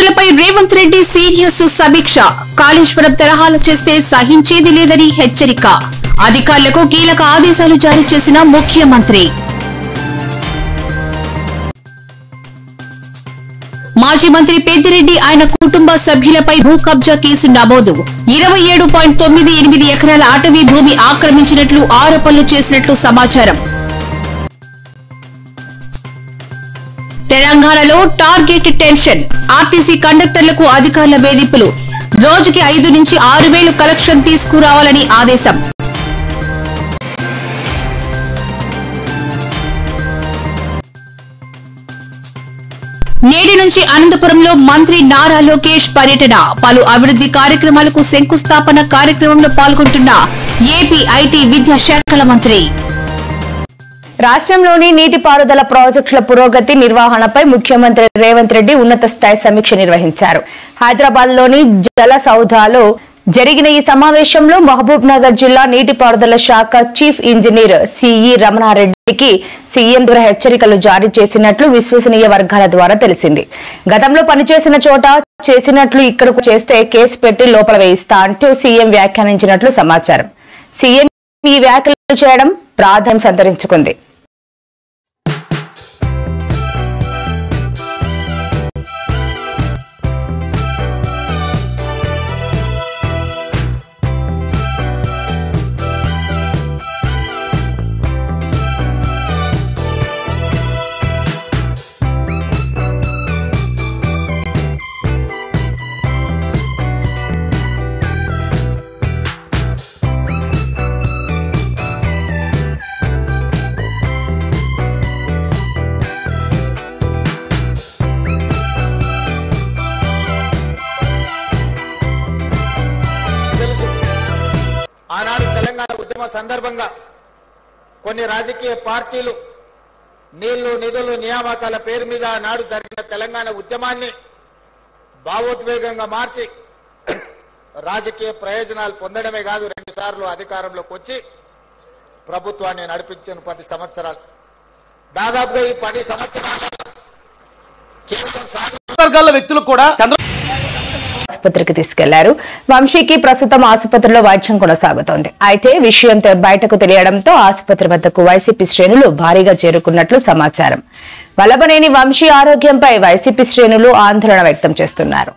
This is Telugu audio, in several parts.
మంత్రులపై రేవంత్ రెడ్డి సీరియస్ సమీక్ష. కాళేశ్వరం తరహాలో చేస్తే సహించేది లేదని హెచ్చరిక. అధికారులకు కీలక ఆదేశాలు జారీ చేసిన ముఖ్యమంత్రి. మాజీ మంత్రి పెద్దిరెడ్డి ఆయన కుటుంబ సభ్యులపై భూ కబ్జా కేసు నమోదు. 27.98 ఎకరాల అటవీ భూమి ఆక్రమించినట్లు ఆరోపణలు చేసినట్లు సమాచారం. తెలంగాణలో టార్గెట్ టెన్షన్. ఆర్టీసీ కండక్టర్లకు అధికారుల వేధింపులు. రోజుకి 5 నుంచి 6,000 కలెక్షన్ తీసుకురావాలని ఆదేశం. నేటి నుంచి అనంతపురంలో మంత్రి నారా లోకేష్ పర్యటన. పలు అభివృద్ది కార్యక్రమాలకు శంకుస్థాపన కార్యక్రమంలో పాల్గొంటున్న ఏపీ ఐటీ విద్యాశాఖల మంత్రి. రాష్ట్రంలోని నీటిపారుదల ప్రాజెక్టుల పురోగతి నిర్వహణపై ముఖ్యమంత్రి రేవంత్ రెడ్డి ఉన్నత స్థాయి సమీక్ష నిర్వహించారు. హైదరాబాద్ లోని జల సౌధాలో జరిగిన ఈ సమావేశంలో మహబూబ్ నగర్ జిల్లా నీటిపారుదల శాఖ చీఫ్ ఇంజనీర్ సిఈ రమణారెడ్డికి సీఎం ద్వారా హెచ్చరికలు జారీ చేసినట్లు విశ్వసనీయ వర్గాల ద్వారా తెలిసింది. గతంలో పనిచేసిన చోట చేసినట్లు ఇక్కడకు చేస్తే కేసు పెట్టి లోపల వేయిస్తా అంటూ సీఎం వ్యాఖ్యానించినట్లు సమాచారం. సీఎం ఈ వ్యాఖ్యలు చేయడం ప్రాధాన్యం సంతరించుకుంది. ఆనాడు తెలంగాణ ఉద్యమ సందర్భంగా కొన్ని రాజకీయ పార్టీలు నీళ్లు నిధులు నియామకాల పేరు మీద ఆనాడు జరిగిన తెలంగాణ ఉద్యమాన్ని భావోద్వేగంగా మార్చి రాజకీయ ప్రయోజనాలు పొందడమే కాదు 2 సార్లు అధికారంలోకి వచ్చి ప్రభుత్వాన్ని నడిపించిన 10 సంవత్సరాలు. దాదాపుగా ఈ 10 సంవత్సరాల వర్గాల వ్యక్తులు కూడా ఆసుపత్రికి తీసుకెళ్లారు. వంశీకి ప్రస్తుతం ఆసుపత్రిలో వైద్యం కొనసాగుతోంది. అయితే విషయం బయటకు తెలియడంతో ఆసుపత్రి వద్దకు వైసీపీ శ్రేణులు భారీగా చేరుకున్నట్లు సమాచారం. వల్లభనేని వంశీ ఆరోగ్యంపై వైసీపీ శ్రేణులు ఆందోళన వ్యక్తం చేస్తున్నారు.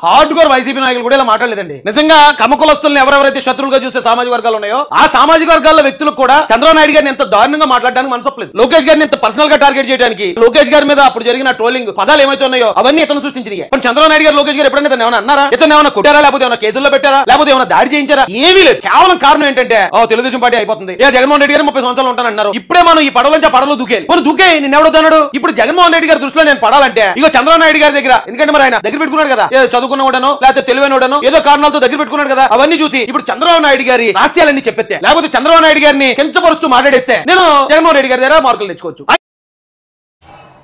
హార్డ్ కోర్ వైసీపీ నాయకులు కూడా ఇలా మాట్లాడలేదండి. నిజంగా కమకులస్తుల్ని ఎవరెవరైతే శత్రువులుగా చూసే సామాజిక వర్గాలు ఉన్నాయో ఆ సామాజిక వర్గాల వ్యక్తులకు కూడా చంద్రబాబు నాయుడు గారిని ఎంత దారుణంగా మాట్లాడడానికి మనసొప్పలేదు. లోకేష్ గారిని ఎంత పర్సనల్ గా టార్గెట్ చేయడానికి, లోకేష్ గారి మీద అప్పుడు జరిగిన ట్రోలింగ్ పదాలు ఏమైతే ఉన్నాయో అవన్నీ ఇతను సృష్టించినాయి. కానీ చంద్రబాబు నాయుడు గారు లోకేష్ గారు ఎప్పుడైనా ఏమైనా అన్నారా? ఇతను ఏమైనా కొట్టారా, లేకపోతే ఏమైనా కేసుల్లో పెట్టారా, లేకపోతే ఏమైనా దాడి చేయించారా? ఏమీ లేదు. కేవలం కారణం ఏంటంటే తెలుగుదేశం పార్టీ అయిపోతుంది, జగన్మోహన్ రెడ్డి గారు 30 సంవత్సరాలు ఉంటానన్నారు. ఇప్పుడే మనం ఈ పడవలోంచి పడవలో దూకేయాలి. మరి దూకే నిన్నెవడొద్దన్నాడు? ఇప్పుడు జగన్మోహన్ రెడ్డి గారి దృష్టిలో నేను పడాలంటే ఇగో చంద్రబాబు నాయుడు గారి దగ్గర, ఎందుకంటే మరి ఆయన దగ్గర పెట్టుకున్నాడు కదా, చదువుకున్నవాడనో లేకపోతే తెలివైనోడనో ఏదో కారణాలతో దగ్గర పెట్టుకున్నాడు కదా, అవన్నీ చూసి ఇప్పుడు చంద్రబాబు నాయుడు గారి రహస్యాలన్నీ చెప్పేస్తే, లేకపోతే చంద్రబాబు నాయుడు గారిని కించపరుస్తూ మాట్లాడేస్తే నేను జగన్మోహన్ రెడ్డి గారి దగ్గర మార్కులు తెచ్చుకోవచ్చు.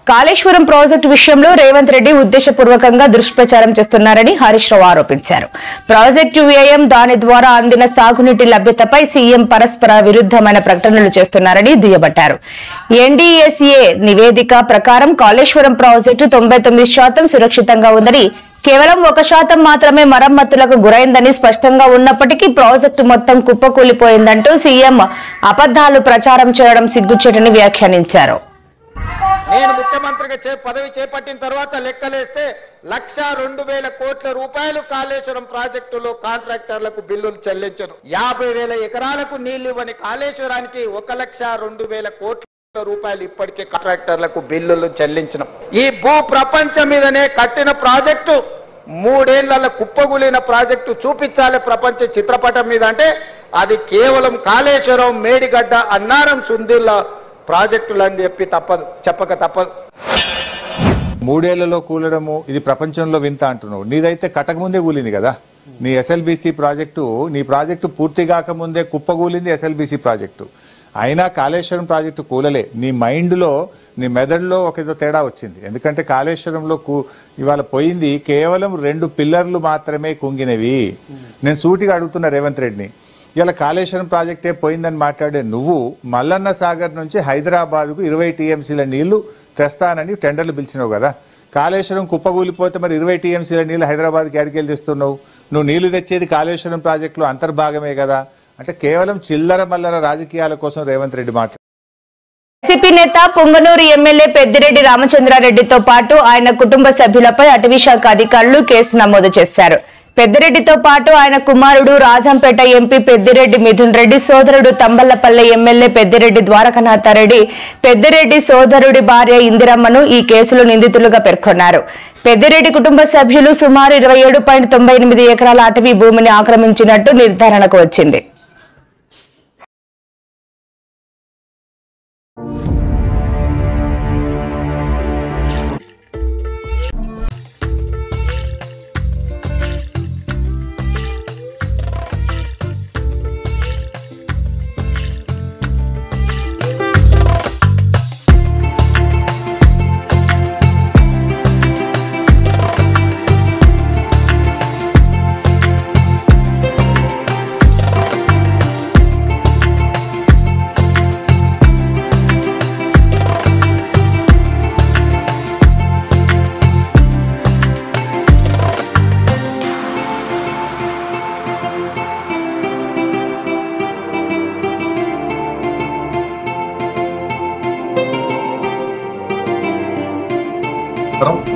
కాళేశ్వరం ప్రాజెక్టు విషయంలో రేవంత్ రెడ్డి ఉద్దేశపూర్వకంగా దుష్ప్రచారం చేస్తున్నారని హరీష్ రావు ఆరోపించారు. ప్రాజెక్టు వ్యయం, దాని ద్వారా అందిన సాగునీటి లభ్యతపై సీఎం పరస్పర విరుద్ధమైన ప్రకటనలు చేస్తున్నారని దుయ్యబట్టారు. ఎన్డీఎస్ఏ నివేదిక ప్రకారం కాళేశ్వరం ప్రాజెక్టు 99% సురక్షితంగా ఉందని, కేవలం 1% మాత్రమే మరమ్మతులకు గురైందని స్పష్టంగా ఉన్నప్పటికీ ప్రాజెక్టు మొత్తం కుప్పకూలిపోయిందంటూ సీఎం అబద్దాలు ప్రచారం చేయడం సిగ్గుచేటని వ్యాఖ్యానించారు. నేను ముఖ్యమంత్రిగా పదవి చేపట్టిన తర్వాత లెక్కలేస్తే 1,02,000 కోట్ల రూపాయలు కాళేశ్వరం ప్రాజెక్టులో కాంట్రాక్టర్లకు బిల్లులు చెల్లించను. 50,000 ఎకరాలకు నీళ్లు ఇవ్వని కాళేశ్వరానికి 1,02,000 కోట్ల రూపాయలు ఇప్పటికే కాంట్రాక్టర్లకు బిల్లులు చెల్లించడం. ఈ భూ ప్రపంచం మీదనే కట్టిన ప్రాజెక్టు 3 ఏళ్ల కుప్పగులిన ప్రాజెక్టు చూపించాలి ప్రపంచ చిత్రపటం మీద అంటే అది కేవలం కాళేశ్వరం, మేడిగడ్డ, అన్నారం, సుందిల్ల ప్రాజెక్టులు అని చెప్పక తప్పదు. 3 ఏళ్లలో కూలడము ఇది ప్రపంచంలో వింత అంటున్నావు. నీదైతే కట్టకముందే కూలింది కదా. నీ ఎస్ఎల్బీసీ ప్రాజెక్టు, నీ ప్రాజెక్టు పూర్తి కాకముందే కుప్పకూలింది ఎస్ఎల్బీసీ ప్రాజెక్టు. అయినా కాళేశ్వరం ప్రాజెక్టు కూలలే. నీ మైండ్లో, నీ మెదడులో ఒక ఏదో తేడా వచ్చింది. ఎందుకంటే కాళేశ్వరంలో ఇవాళ పోయింది కేవలం 2 పిల్లర్లు మాత్రమే కుంగినవి. నేను సూటిగా అడుగుతున్నా రేవంత్ రెడ్డిని, ఇలా కాళేశ్వరం ప్రాజెక్టే పోయిందని మాట్లాడే నువ్వు మల్లన్న సాగర్ నుంచి హైదరాబాద్కు 20 టీఎంసీల నీళ్లు తెస్తానని టెండర్లు పిలిచినావు కదా. కాళేశ్వరం కుప్పగూలిపోతే మరి 20 టీఎంసీల నీళ్లు హైదరాబాద్కి ఎడికెళ్ళి తెస్తున్నావు? నువ్వు నీళ్లు తెచ్చేది కాళేశ్వరం ప్రాజెక్టులో అంతర్భాగమే కదా. అంటే కేవలం చిల్లర మల్లర రాజకీయాల కోసం రేవంత్ రెడ్డి మాట్లాడు. వైసీపీ నేత పొంగనూరు ఎమ్మెల్యే పెద్దిరెడ్డి రామచంద్రారెడ్డితో పాటు ఆయన కుటుంబ సభ్యులపై అటవీశాఖ అధికారులు కేసు నమోదు చేశారు. పెద్దిరెడ్డితో పాటు ఆయన కుమారుడు రాజంపేట ఎంపీ పెద్దిరెడ్డి మిథున్ రెడ్డి, సోదరుడు తంబళ్లపల్లె ఎమ్మెల్యే పెద్దిరెడ్డి ద్వారకనాథరెడ్డి, పెద్దిరెడ్డి సోదరుడి భార్య ఇందిరమ్మను ఈ కేసులో నిందితులుగా పేర్కొన్నారు. పెద్దిరెడ్డి కుటుంబ సభ్యులు సుమారు 27.98 ఎకరాల అటవీ భూమిని ఆక్రమించినట్టు నిర్ధారణకు వచ్చింది.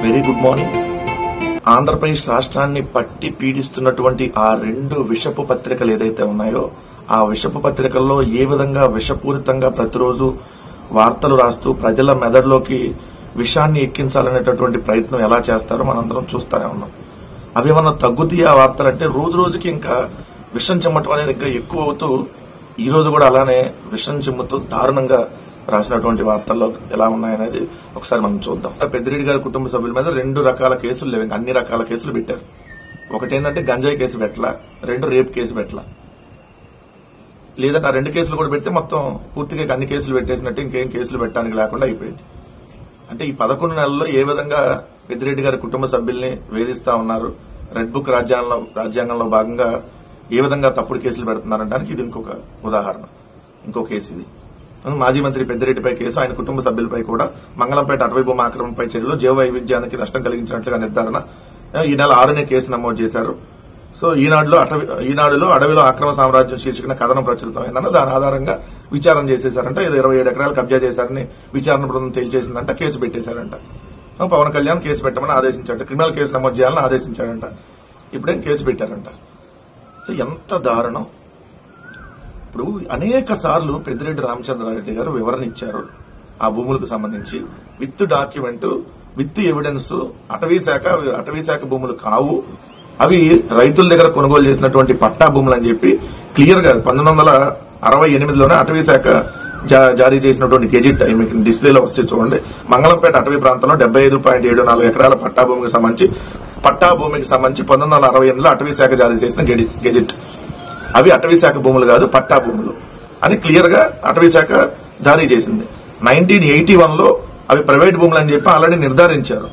Very good morning. ఆంధ్రప్రదేశ్ రాష్ట్రాన్ని పట్టి పీడిస్తున్నటువంటి ఆ 2 విషపు పత్రికలు ఏదైతే ఉన్నాయో ఆ విషపు పత్రికల్లో ఏ విధంగా విషపూరితంగా ప్రతిరోజు వార్తలు రాస్తూ ప్రజల మెదడులోకి విషాన్ని ఎక్కించాలనేటటువంటి ప్రయత్నం ఎలా చేస్తారో మనందరం చూస్తూనే ఉన్నాం. అవి ఏమన్నా తగ్గుతాయి ఆ వార్తలంటే రోజు రోజుకి ఇంకా విషం చిమ్మటం అనేది ఇంకా ఎక్కువ అవుతూ ఈ రోజు కూడా అలానే విషం చిమ్ముతూ దారుణంగా రాసినటువంటి వార్తల్లో ఎలా ఉన్నాయనేది ఒకసారి మనం చూద్దాం. పెద్దిరెడ్డి గారి కుటుంబ సభ్యుల మీద 2 రకాల కేసులు లేవు, అన్ని రకాల కేసులు పెట్టారు. ఒకటేంటంటే గంజాయి కేసు పెట్టలా, 2 రేప్ కేసు పెట్టలా. లేదంటే ఆ 2 కేసులు కూడా పెడితే మొత్తం పూర్తిగా అన్ని కేసులు పెట్టేసినట్టు ఇంకేం కేసులు పెట్టడానికి లేకుండా అయిపోయింది. అంటే ఈ 11 నెలల్లో ఏ విధంగా పెద్దిరెడ్డి గారి కుటుంబ సభ్యుల్ని వేధిస్తా ఉన్నారు, రెడ్ బుక్ రాజ్యాంగంలో భాగంగా ఏ విధంగా తప్పుడు కేసులు పెడుతున్నారనడానికి ఇది ఇంకొక ఉదాహరణ. ఇంకో కేసు ఇది. మాజీ మంత్రి పెద్దిరెడ్డిపై కేసు, ఆయన కుటుంబ సభ్యులపై కూడా మంగళంపేట అటవీ భూమి ఆక్రమణపై చర్యలు జీవ వైవిధ్యానికి నష్టం కలిగించినట్లుగా నిర్ధారణ ఈ నెల 6నే కేసు నమోదు చేశారు. సో ఈనాడులో అడవిలో అక్రమ సామ్రాజ్యం శీర్షికన కథనం ప్రచురితమైందన్న దాని ఆధారంగా విచారణ చేసేశారంట. 27 ఎకరాలు కబ్జా చేశారని విచారణ బృందం తేల్చేసిందంట. కేసు పెట్టేశారంట. పవన్ కళ్యాణ్ కేసు పెట్టమని ఆదేశించాడు, క్రిమినల్ కేసు నమోదు చేయాలని ఆదేశించాడంట. ఇప్పుడేం కేసు పెట్టారంట. సో ఎంత దారుణం. ఇప్పుడు అనేక సార్లు పెద్దిరెడ్డి రామచంద్రారెడ్డి గారు వివరణ ఇచ్చారు ఆ భూములకు సంబంధించి. విత్ డాక్యుమెంట్, విత్ ఎవిడెన్స్, అటవీ శాఖ భూములు కావు, అవి రైతుల దగ్గర కొనుగోలు చేసినటువంటి పట్టా భూములు అని చెప్పి క్లియర్ గా 1968లోనే అటవీ శాఖ జారీ చేసినటువంటి గెజిట్ మీకు డిస్ప్లేలో వస్తే చూడండి. మంగళంపేట అటవీ ప్రాంతంలో 75.74 ఎకరాల పట్టా భూమికి సంబంధించి 1968లో అటవీ శాఖ జారీ చేసిన గెజిట్. అవి అటవీ శాఖ భూములు కాదు, పట్టా భూములు అని క్లియర్ గా అటవీ శాఖ జారీ చేసింది. 1981లో అవి ప్రైవేట్ భూములు అని చెప్పి ఆల్రెడీ నిర్ధారించారు.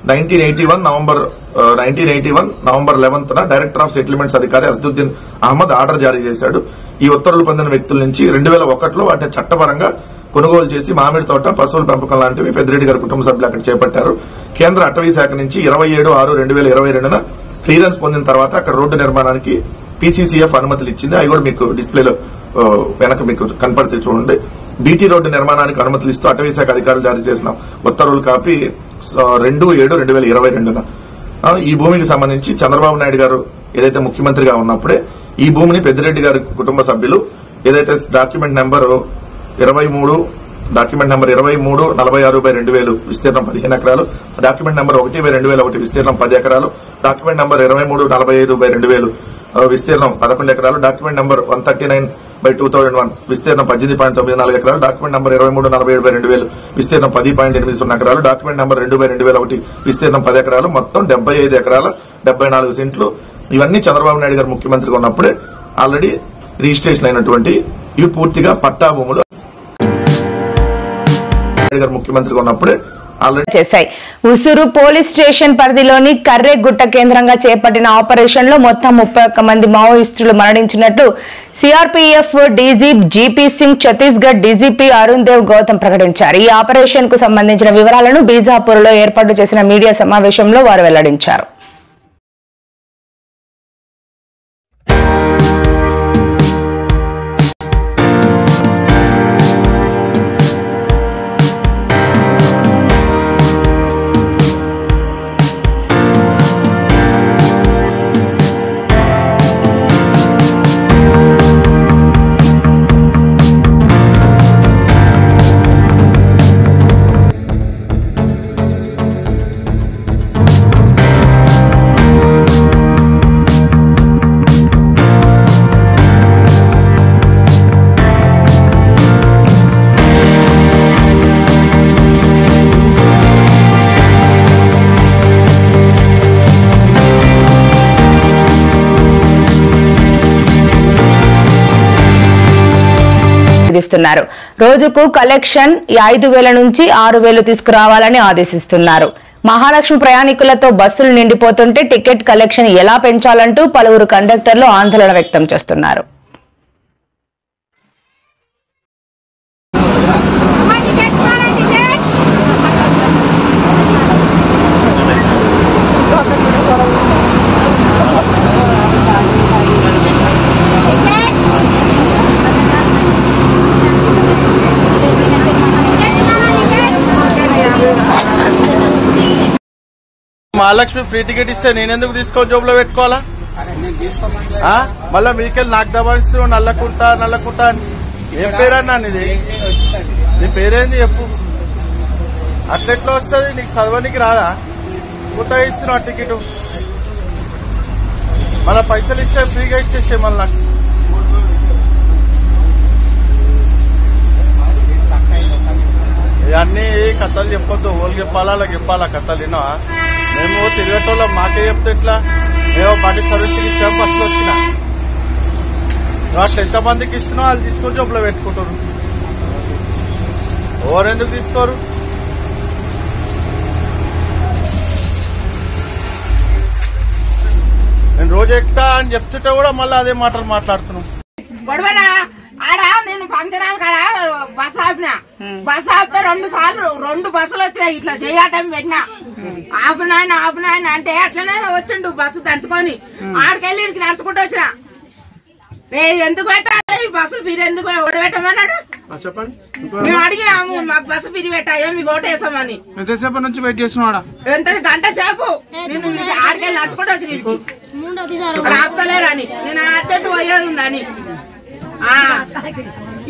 1981 నవంబర్ 11న డైరెక్టర్ ఆఫ్ సెటిల్మెంట్స్ అధికారి అసదుద్దీన్ అహ్మద్ ఆర్డర్ జారీ చేశాడు. ఈ ఉత్తర్వులు పొందిన వ్యక్తుల నుంచి 2001లో వాటిని చట్టపరంగా కొనుగోలు చేసి మామిడి తోట, పశువుల పెంపకం లాంటివి పెద్దిరెడ్డి గారి కుటుంబ సభ్యులు అక్కడ చేపట్టారు. కేంద్ర అటవీ శాఖ నుంచి 27/6/2022న క్లియరెన్స్ పొందిన తర్వాత అక్కడ రోడ్డు నిర్మాణానికి పీసీసీఎఫ్ అనుమతులు ఇచ్చింది. అవి కూడా మీకు డిస్ప్లేలో వెనక మీకు కనపడితే చూడండి. బీటీ రోడ్డు నిర్మాణానికి అనుమతులు ఇస్తూ అటవీ శాఖ అధికారులు జారీ చేసిన ఉత్తర్వులు కాపీ 2/7/2022న ఈ భూమికి సంబంధించి చంద్రబాబు నాయుడు గారు ఏదైతే ముఖ్యమంత్రిగా ఉన్నప్పుడే ఈ భూమిని పెద్దిరెడ్డి గారి కుటుంబ సభ్యులు ఏదైతే డాక్యుమెంట్ నెంబర్ 23/46/2000 విస్తీర్ణం 15 ఎకరాలు, డాక్యుమెంట్ నెంబర్ 1/2001 విస్తీర్ణం 10 ఎకరాలు, డాక్యుమెంట్ నెంబర్ 23/45/2000 విస్తీర్ణం 11 ఎకరాలు, డాక్యుమెంట్ నెంబర్ 139/2001 విస్తీర్ణం 18.94 ఎకరాలు, డాక్యుమెంట్ నెంబర్ 23/47/2000 విస్తీర్ణం 10.80 ఎకరాలు, డాక్యుమెంట్ నెంబర్ 2/2001 విస్తీర్ణం 10 ఎకరాలు, మొత్తం 75 ఎకరాల 74 సెంట్లు. ఇవన్నీ చంద్రబాబు నాయుడు గారు ముఖ్యమంత్రిగా ఉన్నప్పుడే ఆల్రెడీ రిజిస్ట్రేషన్ అయినటువంటి ఇవి పూర్తిగా పట్టా భూములు. ముఖ్యమంత్రిగా ఉన్నప్పుడే చేశాయి. ఉసూరు పోలీస్ స్టేషన్ పరిధిలోని కర్రెగుట్ట కేంద్రంగా చేపట్టిన ఆపరేషన్ లో మొత్తం 31 మంది మావోయిస్టులు మరణించినట్లు CRPF DG GP Singh, Chhattisgarh DGP Arun Dev Gautam ప్రకటించారు. ఈ ఆపరేషన్ కు సంబంధించిన వివరాలను బీజాపూర్ లో ఏర్పాటు చేసిన మీడియా సమావేశంలో వారు వెల్లడించారు. రోజుకు కలెక్షన్ 5,000 నుంచి 6,000 తీసుకురావాలని ఆదేశిస్తున్నారు. మహాలక్ష్మి ప్రయాణికులతో బస్సులు నిండిపోతుంటే టికెట్ కలెక్షన్ ఎలా పెంచాలంటూ పలువురు కండక్టర్లు ఆందోళన వ్యక్తం చేస్తున్నారు. మహాలక్ష్మి ఫ్రీ టికెట్ ఇస్తే నేనెందుకు తీసుకొని జోబులో పెట్టుకోవాలా? మళ్ళా మీకెళ్ళి నాకు దబాయిస్తూ నల్లకుంటా అని ఏం పేరన్నా నీది? నీ పేరేంది చెప్పు. అట్లెట్లా వస్తుంది? నీకు చదవనికి రాదా? కొత్తగా ఇస్తున్నావు టికెట్, మళ్ళా పైసలు ఇచ్చే ఫ్రీగా ఇచ్చేసే మళ్ళీ నాకు. ఇవన్నీ కథలు చెప్పొద్దు, ఓళ్ళు చెప్పాలా అలా చెప్పాలా కథలు. విన్నా మేము తిరిగేటోళ్ళం, మాకే చెప్తే ఎట్లా? మేము బండి సర్వీసింగ్ ఇచ్చాం, ఫస్ట్ వచ్చిన అట్లా ఎంతమందికి ఇస్తున్నావు వాళ్ళు తీసుకొని జోబులో పెట్టుకుంటారు. ఎవరెందుకు తీసుకోరు? నేను రోజు ఎక్కుతా అని చెప్తుంటే కూడా మళ్ళీ అదే మాటలు మాట్లాడుతున్నాం. ఆడ నేను ఫంక్షన్ హాల్ కాడ బస్ ఆపిన, బస్ ఆపితే 2 బస్సులు వచ్చినాయి. ఇట్లా చేయటం పెట్టినా ఆపునాయన అంటే అట్లనే వచ్చిండు బస్సు దంచుకొని. ఆడికెళ్ళి ఇడికి నడుచుకుంటూ వచ్చిన. ఎందుకు పెట్టాలి ఈ బస్సులు? మీరు ఎందుకు ఓడబెట్టమన్నాడు? మేము అడిగినాము, మాకు బస్సు పిరి పెట్టాయో మీకు ఓటేసామని. ఎంతసేపు నుంచి వెయిట్ చేస్తున్నాడా? ఎంత గంట సేపు నేను ఆడికెళ్ళి నడుచుకుంటూ వచ్చిన. ఇడికి ఆపుతలేరని, నేను అర్జెంట్ పోయేది ఉందని.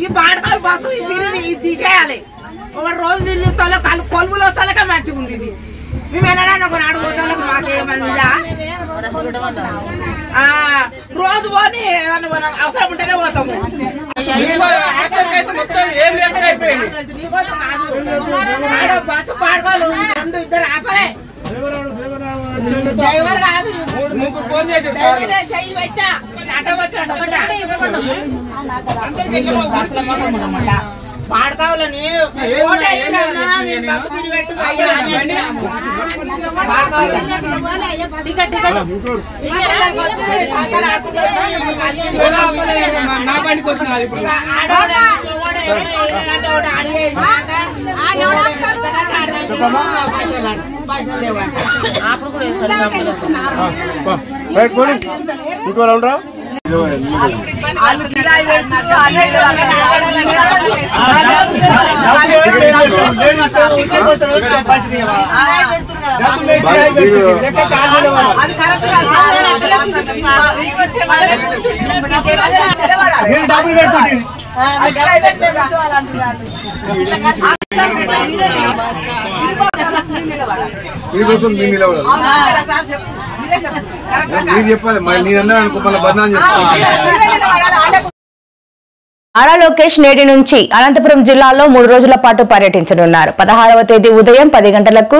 ఈ పాడకాలు బస్సు ఇది తీసేయాలి. ఒక రోజు తిరిగి కొలుపులు వస్తాలకే మంచిగా ఉంది. ఇది మేము ఎన్నడా ఒక నాడు పోతాలకు మాకేమన్నా రోజు పోని ఏదన్నా అవసరం ఉంటేనే పోతాము. బస్సు పాడకాలు 2 ఆపలే. డ్రైవర్ కాదు, చెయ్యి పెట్టా అడ్డ వచ్చాడు. బాడకావులని బస్సు మీరు పెట్టు నారా లోకేష్ నేటి నుంచి అనంతపురం జిల్లాలో 3 రోజుల పాటు పర్యటించనున్నారు. 16వ తేదీ ఉదయం 10 గంటలకు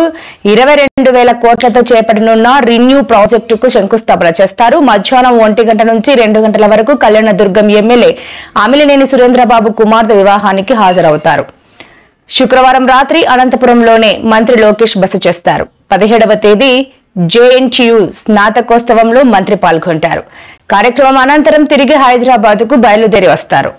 22,000 కోట్లతో చేపట్టనున్న రిన్యూ ప్రాజెక్టుకు శంకుస్థాపన చేస్తారు. మధ్యాహ్నం 1 గంట నుంచి 2 గంటల వరకు కళ్యాణదుర్గం ఎమ్మెల్యే అమిలినేని సురేంద్రబాబు కుమార్తె వివాహానికి హాజరవుతారు. శుక్రవారం రాత్రి అనంతపురంలోనే మంత్రి లోకేష్ బస చేస్తారు. 17వ తేదీ జేఎన్టీయూ స్నాతకోత్సవంలో మంత్రి పాల్గొంటారు. కార్యక్రమం అనంతరం తిరిగి హైదరాబాద్ కు బయలుదేరి వస్తారు.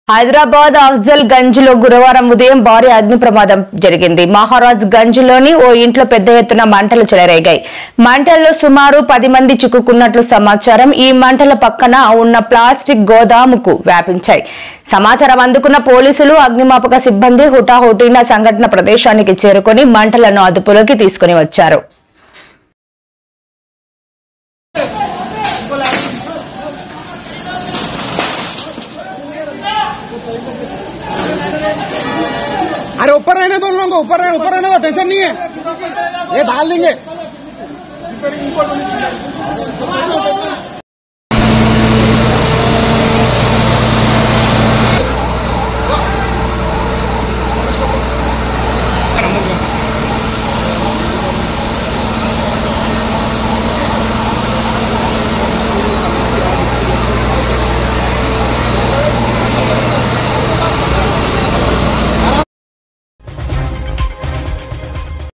హైదరాబాద్ అఫ్జల్ గంజ్ లో గురువారం ఉదయం భారీ అగ్ని ప్రమాదం జరిగింది. మహారాజ్ గంజ్ లోని ఓ ఇంట్లో పెద్ద ఎత్తున మంటలు చెలరేగాయి. మంటల్లో సుమారు 10 మంది చిక్కుకున్నట్లు సమాచారం. ఈ మంటల పక్కన ఉన్న ప్లాస్టిక్ గోదాముకు వ్యాపించాయి. సమాచారం అందుకున్న పోలీసులు, అగ్నిమాపక సిబ్బంది హుటాహుటిన సంఘటన ప్రదేశానికి చేరుకొని మంటలను అదుపులోకి తీసుకుని వచ్చారు. अरे ऊपर रहने दो, उन लोगों को ऊपर रहने दो, टेंशन नहीं है, ये डाल देंगे।